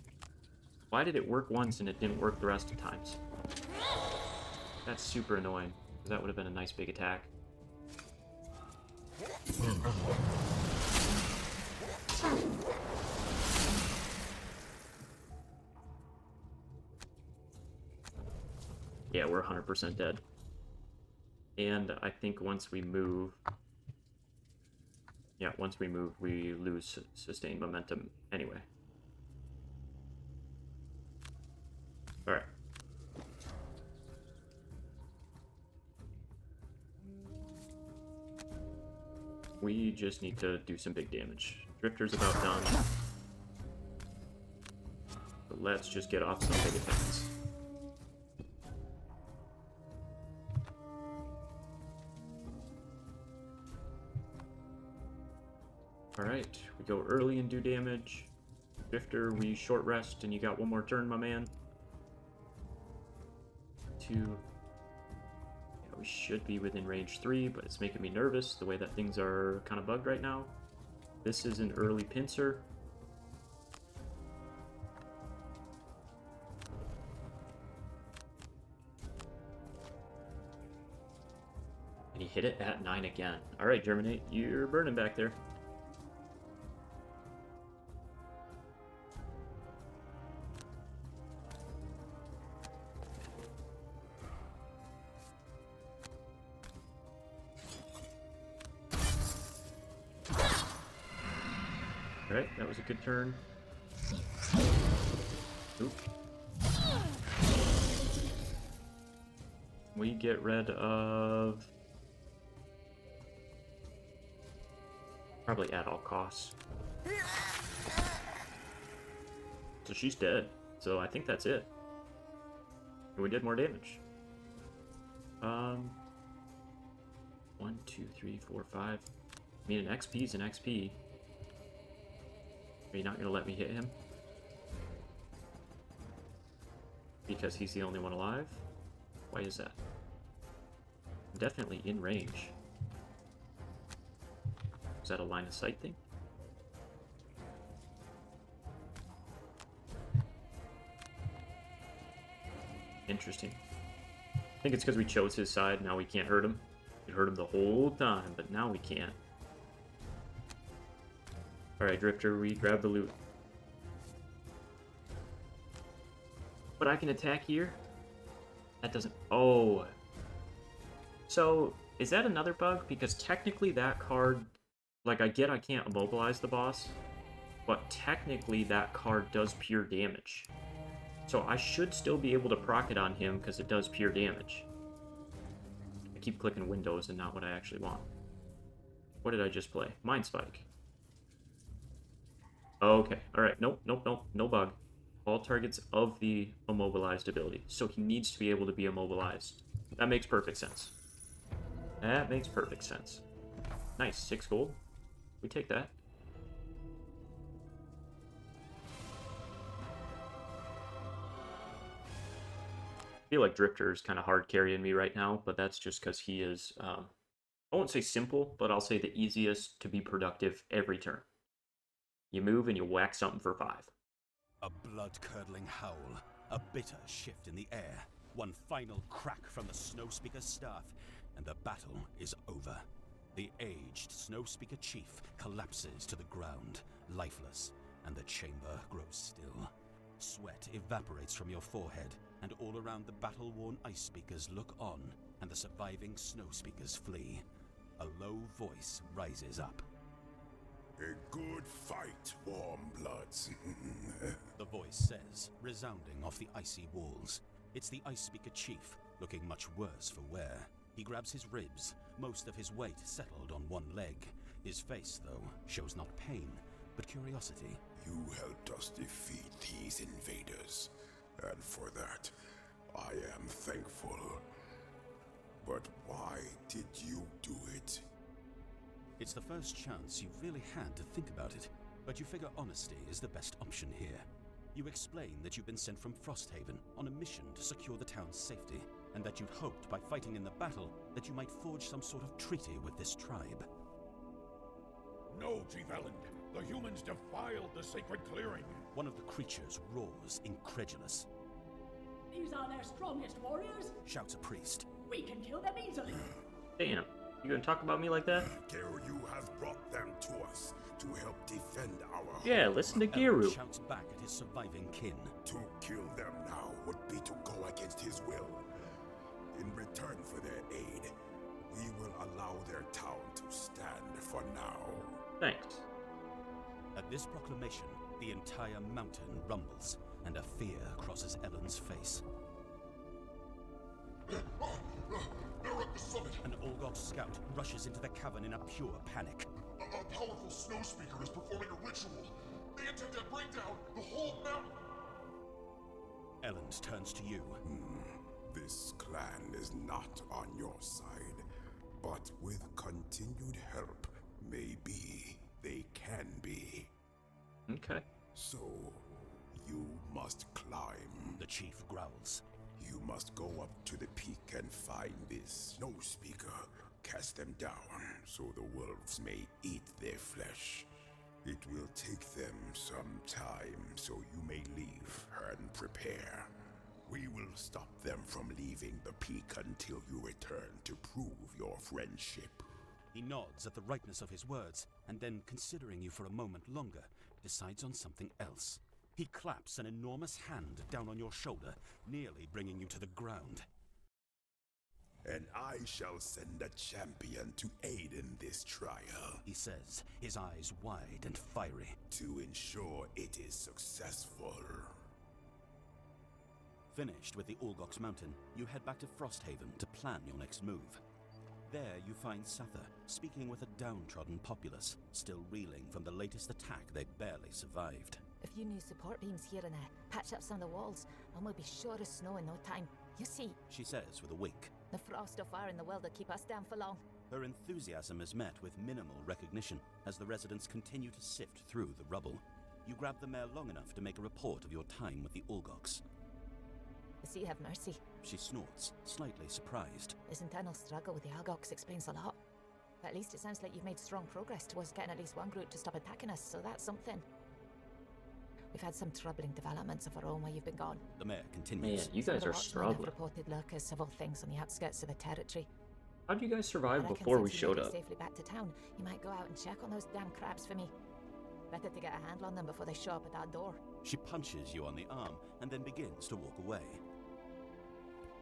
Why did it work once and it didn't work the rest of times? That's super annoying, because that would have been a nice big attack. Yeah, we're 100% dead. And I think once we move... yeah, once we move, we lose sustained momentum anyway. Alright. We just need to do some big damage. Drifter's about done. So let's just get off some big attacks. Alright, we go early and do damage. Drifter, we short rest, and you got one more turn, my man. 2. Yeah, we should be within range 3, but it's making me nervous the way that things are kind of bugged right now. This is an early pincer. And he hit it at 9 again. Alright, Germinate, you're burning back there. Alright, that was a good turn. Oop. We get rid of... probably at all costs. So she's dead. So I think that's it. And we did more damage. 1, 2, 3, 4, 5. I mean, an XP is an XP. Are you not going to let me hit him? Because he's the only one alive? Why is that? I'm definitely in range. Is that a line of sight thing? Interesting. I think it's because we chose his side, now we can't hurt him. We hurt him the whole time, but now we can't. Alright, Drifter, we grab the loot. But I can attack here? That doesn't... oh. So, is that another bug? Because technically that card... like, I get I can't immobilize the boss, but technically that card does pure damage. So I should still be able to proc it on him because it does pure damage. keep clicking windows and not what I actually want. What did I just play? Mind Spike. Okay, alright, nope, no bug. All targets of the immobilized ability. So he needs to be able to be immobilized. That makes perfect sense. That makes perfect sense. Nice, 6 gold. We take that. I feel like Drifter is kind of hard carrying me right now, but that's just because he is, I won't say simple, but I'll say the easiest to be productive every turn. You move and you whack something for 5. A blood-curdling howl, a bitter shift in the air, one final crack from the Snowspeaker's staff, and the battle is over. The aged Snowspeaker chief collapses to the ground, lifeless, and the chamber grows still. Sweat evaporates from your forehead, and all around the battle-worn ice speakers look on, and the surviving Snowspeakers flee. A low voice rises up. A good fight, warm bloods. The voice says, resounding off the icy walls. It's the Ice Speaker chief, looking much worse for wear. He grabs his ribs, most of his weight settled on one leg. His face, though, shows not pain, but curiosity. You helped us defeat these invaders, and for that, I am thankful. But why did you do it? It's the first chance you've really had to think about it, but you figure honesty is the best option here. You explain that you've been sent from Frosthaven on a mission to secure the town's safety, and that you'd hoped by fighting in the battle that you might forge some sort of treaty with this tribe. No, Chief Elland. The humans defiled the sacred clearing. One of the creatures roars, incredulous. These are their strongest warriors? Shouts a priest. We can kill them easily. Damn, you gonna talk about me like that? Geru has brought them to us to help defend our Yeah, home. listen to Elrond Geru. shouts back at his surviving kin. To kill them now would be to go against his will. In return for their aid, we will allow their town to stand for now. Thanks. At this proclamation, the entire mountain rumbles, and a fear crosses Ellen's face. They're at the summit. An Olgok scout rushes into the cavern in a pure panic. A powerful snow speaker is performing a ritual. They intend to bring down the whole mountain. Elend turns to you. This clan is not on your side, but with continued help, maybe they can be. Okay. So, you must climb. The chief growls. You must go up to the peak and find this snow speaker. Cast them down so the wolves may eat their flesh. It will take them some time, so you may leave and prepare. We will stop them from leaving the peak until you return to prove your friendship. He nods at the rightness of his words, and then, considering you for a moment longer, decides on something else. He claps an enormous hand down on your shoulder, nearly bringing you to the ground. And I shall send a champion to aid in this trial, He says, his eyes wide and fiery. to ensure it is successful. Finished with the Olgok's Mountain, you head back to Frosthaven to plan your next move. There you find Sather, speaking with a downtrodden populace, still reeling from the latest attack they barely survived. A few new support beams here and there, patch up some of the walls, and we'll be sure of snow in no time. You see, She says with a wink. the frost or fire in the world will keep us down for long. Her enthusiasm is met with minimal recognition as the residents continue to sift through the rubble. You grab the mare long enough to make a report of your time with the Olgoks. The sea have mercy. She snorts, slightly surprised. This internal struggle with the Algox explains a lot. But at least it sounds like you've made strong progress towards getting at least one group to stop attacking us, so that's something. We've had some troubling developments of our own while you've been gone. The mare Man, continues. you Some of guys the are watchmen have struggling. reported lurkers, several things on the outskirts of the territory. How'd you guys I survive reckon before we since you made showed it up? safely back to town, you might go out and check on those damn crabs for me. Better to get a handle on them before they show up at that door. She punches you on the arm and then begins to walk away.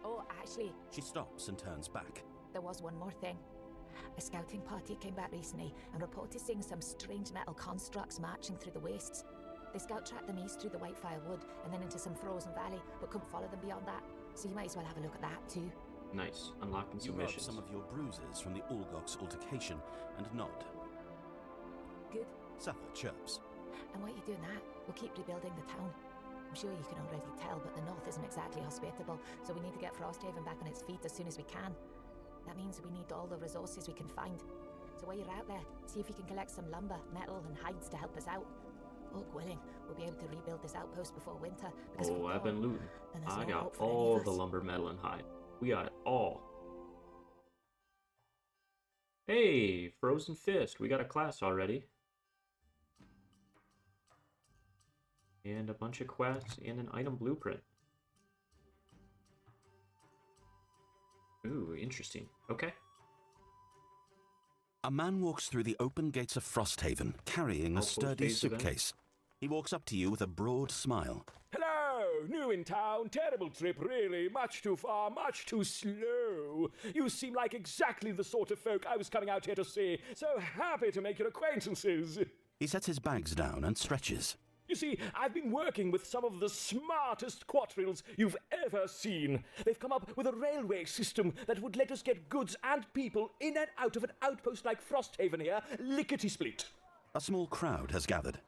Oh, actually, She stops and turns back. there was one more thing. A scouting party came back recently and reported seeing some strange metal constructs marching through the wastes. They scout tracked them east through the Whitefire Wood and then into some frozen valley, but couldn't follow them beyond that. So you might as well have a look at that too. Nice. Unlocking You some rub missions. some of your bruises from the Ulgok's altercation and nod. Good. Suffer chirps. And while you're doing that, we'll keep rebuilding the town. I'm sure you can already tell, but the north isn't exactly hospitable, so we need to get Frosthaven back on its feet as soon as we can. That means we need all the resources we can find. So while you're out there, see if you can collect some lumber, metal, and hides to help us out. Orc willing, we'll be able to rebuild this outpost before winter. Because if we I've don't, been looting. then there's I no got hope for any all of the us. lumber, metal, and hide. We got it all. Hey, Frozen Fist. We got a class already. And a bunch of quests and an item blueprint. Ooh, interesting. Okay. A man walks through the open gates of Frosthaven, carrying a Outpost sturdy phase event. suitcase. He walks up to you with a broad smile. Hello! New in town, terrible trip, really. Much too far, much too slow. You seem like exactly the sort of folk I was coming out here to see. So happy to make your acquaintances. He sets his bags down and stretches. You see, I've been working with some of the smartest quatrails you've ever seen. They've come up with a railway system that would let us get goods and people in and out of an outpost like Frosthaven here, lickety-split. A small crowd has gathered.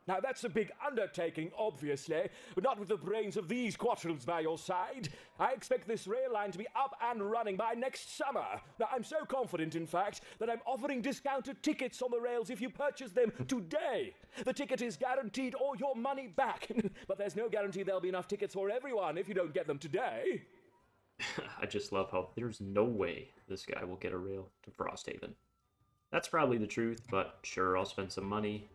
Now, that's a big undertaking, obviously, but not with the brains of these quatrails by your side. I expect this rail line to be up and running by next summer. Now, I'm so confident, in fact, that I'm offering discounted tickets on the rails if you purchase them today. The ticket is guaranteed or your money back. But there's no guarantee there'll be enough tickets for everyone if you don't get them today. I just love how there's no way this guy will get a rail to Frosthaven. That's probably the truth, but sure, I'll spend some money.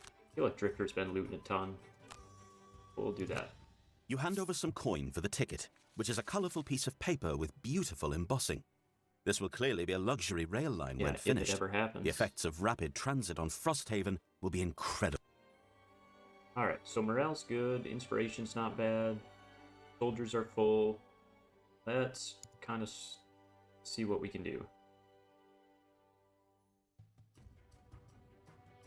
I feel like Drifter's been looting a ton. We'll do that. You hand over some coin for the ticket, which is a colourful piece of paper with beautiful embossing. This will clearly be a luxury rail line Yeah, when if it finished. ever happens. The effects of rapid transit on Frosthaven will be incredible. Alright, so morale's good, inspiration's not bad, soldiers are full. Let's kind of see what we can do.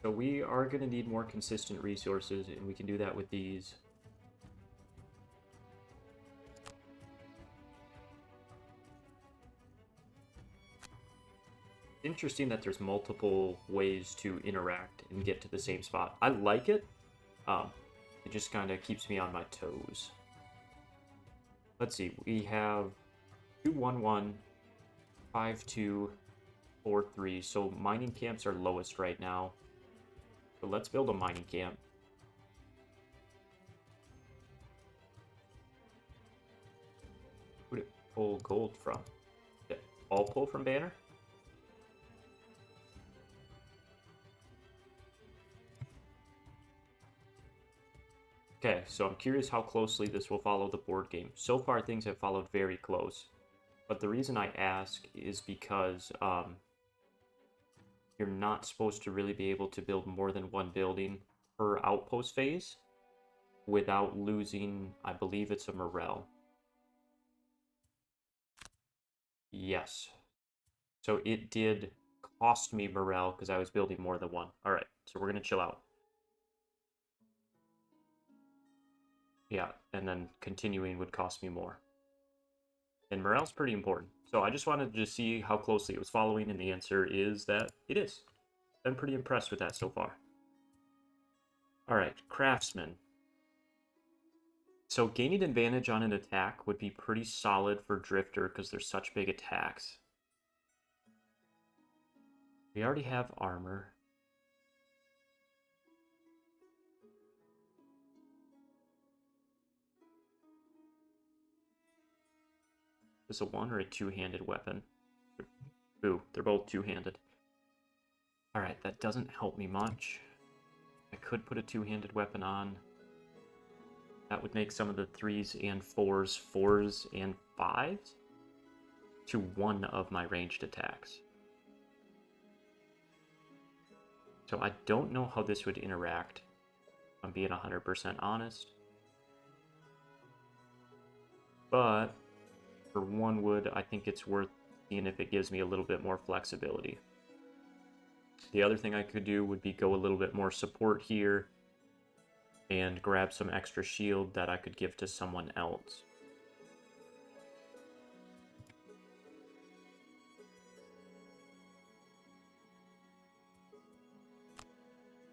So we are going to need more consistent resources, and we can do that with these. Interesting that there's multiple ways to interact and get to the same spot. I like it. It just kind of keeps me on my toes. Let's see. We have 2-1-1, 5-2, 4-3. So mining camps are lowest right now. So let's build a mining camp. Who did it pull gold from? Did it all pull from Banner? Okay, so I'm curious how closely this will follow the board game. So far, things have followed very close. But the reason I ask is because you're not supposed to really be able to build more than one building per outpost phase without losing, I believe it's a morale. Yes. So it did cost me morale because I was building more than one. Alright, so we're going to chill out. Yeah, and then continuing would cost me more. And morale's pretty important. So I just wanted to see how closely it was following, and the answer is that it is. I'm pretty impressed with that so far. Alright, craftsman. So gaining advantage on an attack would be pretty solid for Drifter because they're such big attacks. We already have armor. Is a one or a two-handed weapon? Ooh, they're both two-handed. Alright, that doesn't help me much. I could put a two-handed weapon on. That would make some of the 3s and 4s 4s and 5s to one of my ranged attacks. So I don't know how this would interact, if I'm being 100% honest. But for one wood, I think it's worth seeing if it gives me a little bit more flexibility. The other thing I could do would be go a little bit more support here and grab some extra shield that I could give to someone else.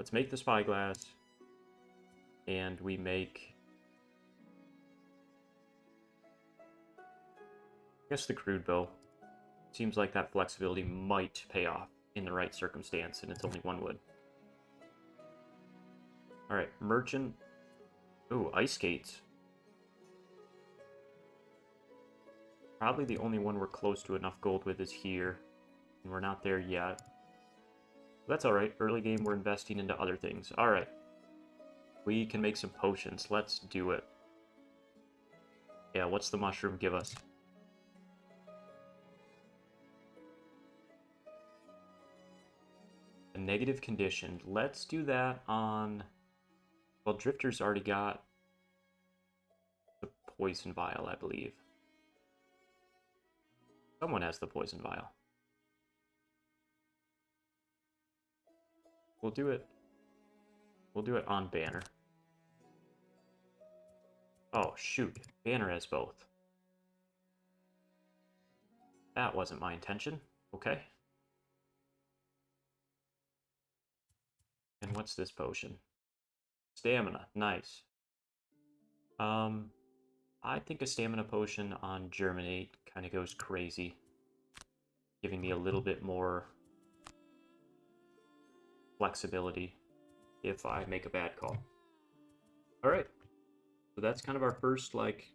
Let's make the spyglass. And we make... I guess the crude bow. Seems like that flexibility might pay off in the right circumstance, and it's only 1 wood. Alright, merchant. Ooh, ice skates. Probably the only one we're close to enough gold with is here. And we're not there yet. That's alright. Early game, we're investing into other things. Alright. We can make some potions. Let's do it. Yeah, what's the mushroom give us? A negative condition. Let's do that on... Well, Drifter's already got the poison vial, I believe. Someone has the poison vial. We'll do it. We'll do it on Banner. Oh, shoot. Banner has both. That wasn't my intention. Okay. And what's this potion? Stamina. Nice. I think a stamina potion on Germinate kind of goes crazy. Giving me a little bit more flexibility if I make a bad call. Alright. So that's kind of our first, like,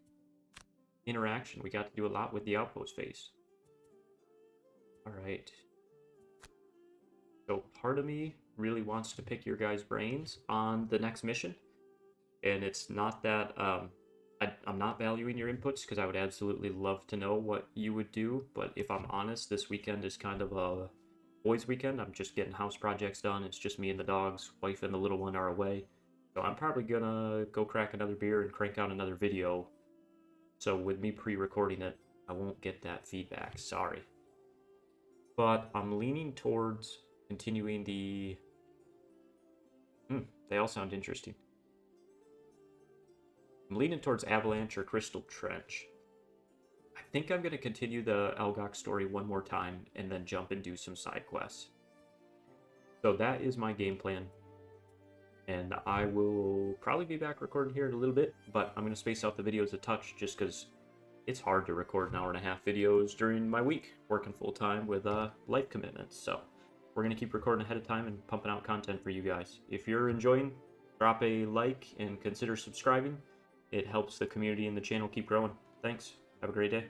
interaction. We got to do a lot with the outpost phase. Alright. So part of me really wants to pick your guys' brains on the next mission. And it's not that, I'm not valuing your inputs because I would absolutely love to know what you would do. But if I'm honest, this weekend is kind of a boys' weekend. I'm just getting house projects done. It's just me and the dogs. Wife and the little one are away. So I'm probably gonna go crack another beer and crank out another video. So with me pre-recording it, I won't get that feedback. Sorry. But I'm leaning towards continuing the... they all sound interesting. I'm leaning towards Avalanche or Crystal Trench. I think I'm going to continue the Elgok story one more time and then jump and do some side quests. So that is my game plan. And I will probably be back recording here in a little bit, but I'm going to space out the videos a touch just because it's hard to record 1.5 hour videos during my week, working full-time with life commitments. So we're going to keep recording ahead of time and pumping out content for you guys. If you're enjoying, drop a like and consider subscribing. It helps the community and the channel keep growing. Thanks. Have a great day.